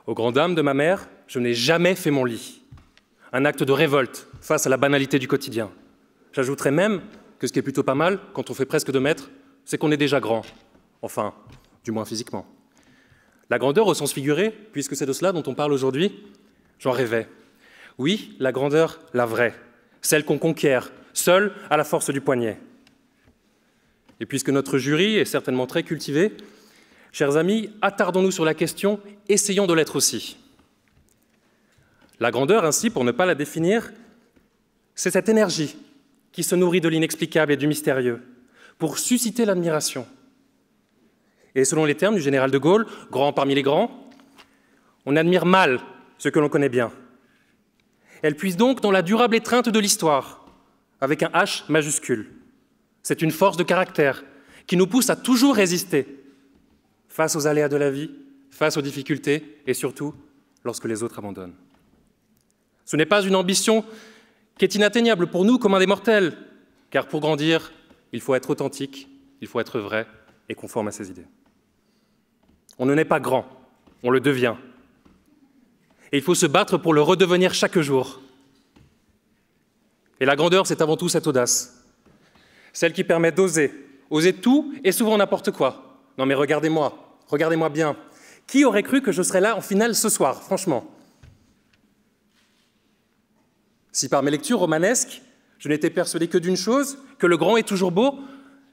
Aux grandes dames de ma mère, je n'ai jamais fait mon lit. Un acte de révolte face à la banalité du quotidien. J'ajouterais même que ce qui est plutôt pas mal, quand on fait presque 2 mètres, c'est qu'on est déjà grand. Enfin, du moins physiquement. La grandeur au sens figuré, puisque c'est de cela dont on parle aujourd'hui, j'en rêvais. Oui, la grandeur, la vraie, celle qu'on conquiert, seule à la force du poignet. Et puisque notre jury est certainement très cultivé, chers amis, attardons-nous sur la question, essayons de l'être aussi. La grandeur, ainsi, pour ne pas la définir, c'est cette énergie qui se nourrit de l'inexplicable et du mystérieux, pour susciter l'admiration. Et selon les termes du général de Gaulle, grand parmi les grands, on admire mal ce que l'on connaît bien. Elle puise donc dans la durable étreinte de l'histoire, avec un H majuscule. C'est une force de caractère qui nous pousse à toujours résister face aux aléas de la vie, face aux difficultés et surtout lorsque les autres abandonnent. Ce n'est pas une ambition qui est inatteignable pour nous, communs des mortels, car pour grandir, il faut être authentique, il faut être vrai et conforme à ses idées. On ne naît pas grand, on le devient. Et il faut se battre pour le redevenir chaque jour. Et la grandeur, c'est avant tout cette audace, celle qui permet d'oser, oser tout et souvent n'importe quoi. Non mais regardez-moi bien. Qui aurait cru que je serais là en finale ce soir, franchement? Si par mes lectures romanesques, je n'étais persuadé que d'une chose, que le grand est toujours beau,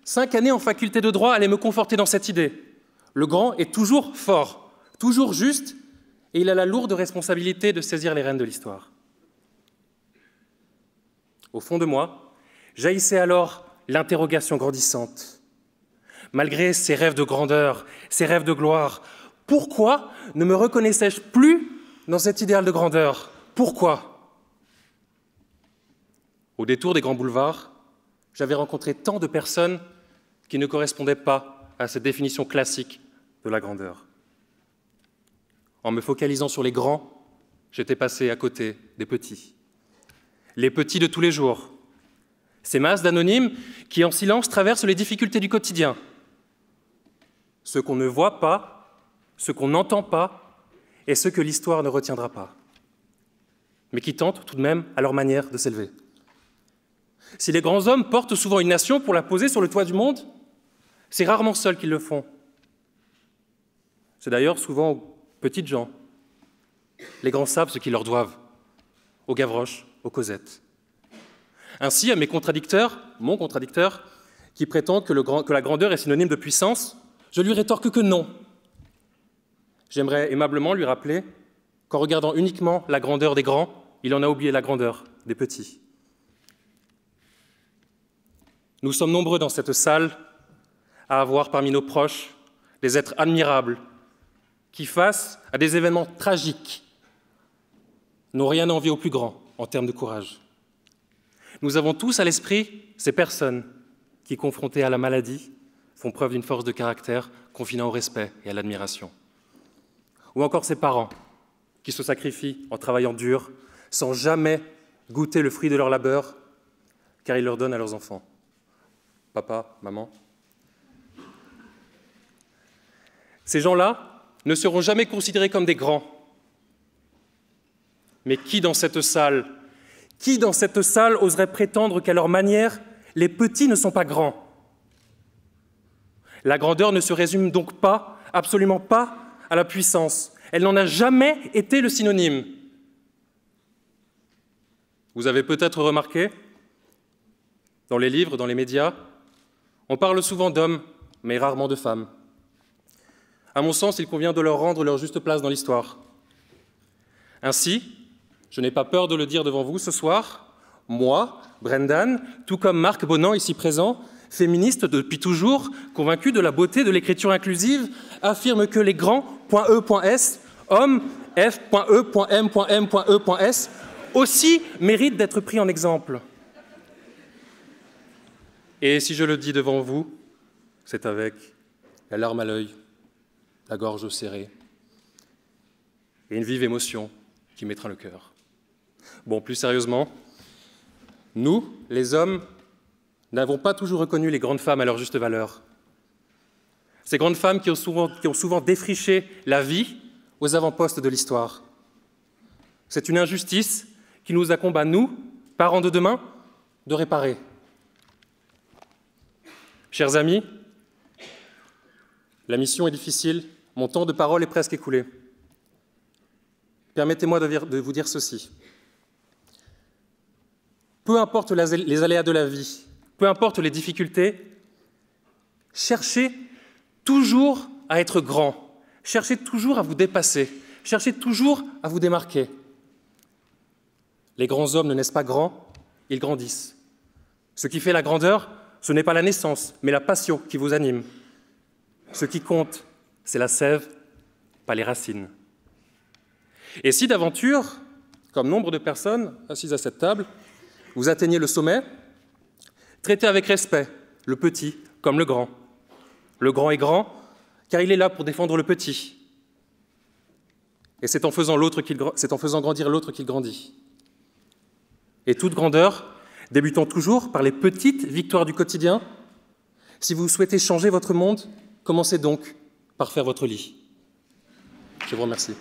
5 années en faculté de droit allaient me conforter dans cette idée. Le grand est toujours fort, toujours juste, et il a la lourde responsabilité de saisir les rênes de l'histoire. Au fond de moi, jaillissait alors l'interrogation grandissante. Malgré ces rêves de grandeur, ces rêves de gloire, pourquoi ne me reconnaissais-je plus dans cet idéal de grandeur? Pourquoi? Au détour des grands boulevards, j'avais rencontré tant de personnes qui ne correspondaient pas à cette définition classique de la grandeur. En me focalisant sur les grands, j'étais passé à côté des petits. Les petits de tous les jours. Ces masses d'anonymes qui, en silence, traversent les difficultés du quotidien. Ceux qu'on ne voit pas, ceux qu'on n'entend pas, et ceux que l'histoire ne retiendra pas. Mais qui tentent tout de même, à leur manière, de s'élever. Si les grands hommes portent souvent une nation pour la poser sur le toit du monde, c'est rarement seuls qu'ils le font. C'est d'ailleurs souvent aux petites gens. Les grands savent ce qu'ils leur doivent, aux Gavroche, aux Cosette. Ainsi, à mes contradicteurs, mon contradicteur, qui prétend que la grandeur est synonyme de puissance, je lui rétorque que non. J'aimerais aimablement lui rappeler qu'en regardant uniquement la grandeur des grands, il en a oublié la grandeur des petits. Nous sommes nombreux dans cette salle à avoir parmi nos proches des êtres admirables qui, face à des événements tragiques, n'ont rien à envier au plus grand en termes de courage. Nous avons tous à l'esprit ces personnes qui, confrontées à la maladie, font preuve d'une force de caractère confinant au respect et à l'admiration. Ou encore ces parents qui se sacrifient en travaillant dur, sans jamais goûter le fruit de leur labeur, car ils leur donnent à leurs enfants. Papa, maman. Ces gens-là ne seront jamais considérés comme des grands. Mais qui dans cette salle oserait prétendre qu'à leur manière, les petits ne sont pas grands? La grandeur ne se résume donc pas, absolument pas, à la puissance. Elle n'en a jamais été le synonyme. Vous avez peut-être remarqué, dans les livres, dans les médias, on parle souvent d'hommes, mais rarement de femmes. À mon sens, il convient de leur rendre leur juste place dans l'histoire. Ainsi, je n'ai pas peur de le dire devant vous ce soir, moi, Brendan, tout comme Marc Bonan, ici présent, féministe depuis toujours, convaincu de la beauté de l'écriture inclusive, affirme que les grands.e.s, hommes, f.e.m.m.e.s, aussi méritent d'être pris en exemple. Et si je le dis devant vous, c'est avec la larme à l'œil, la gorge serrée et une vive émotion qui m'étreint le cœur. Bon, plus sérieusement, nous, les hommes, n'avons pas toujours reconnu les grandes femmes à leur juste valeur. Ces grandes femmes qui ont souvent défriché la vie aux avant-postes de l'histoire. C'est une injustice qui nous incombe à nous, parents de demain, de réparer. Chers amis, la mission est difficile, mon temps de parole est presque écoulé. Permettez-moi de vous dire ceci. Peu importe les aléas de la vie, peu importe les difficultés, cherchez toujours à être grand, cherchez toujours à vous dépasser, cherchez toujours à vous démarquer. Les grands hommes ne naissent pas grands, ils grandissent. Ce qui fait la grandeur, ce n'est pas la naissance, mais la passion qui vous anime. Ce qui compte, c'est la sève, pas les racines. Et si d'aventure, comme nombre de personnes assises à cette table, vous atteignez le sommet, traitez avec respect le petit comme le grand. Le grand est grand, car il est là pour défendre le petit. Et c'est en faisant grandir l'autre qu'il grandit. Et toute grandeur, débutant toujours par les petites victoires du quotidien, si vous souhaitez changer votre monde, commencez donc par faire votre lit. Je vous remercie.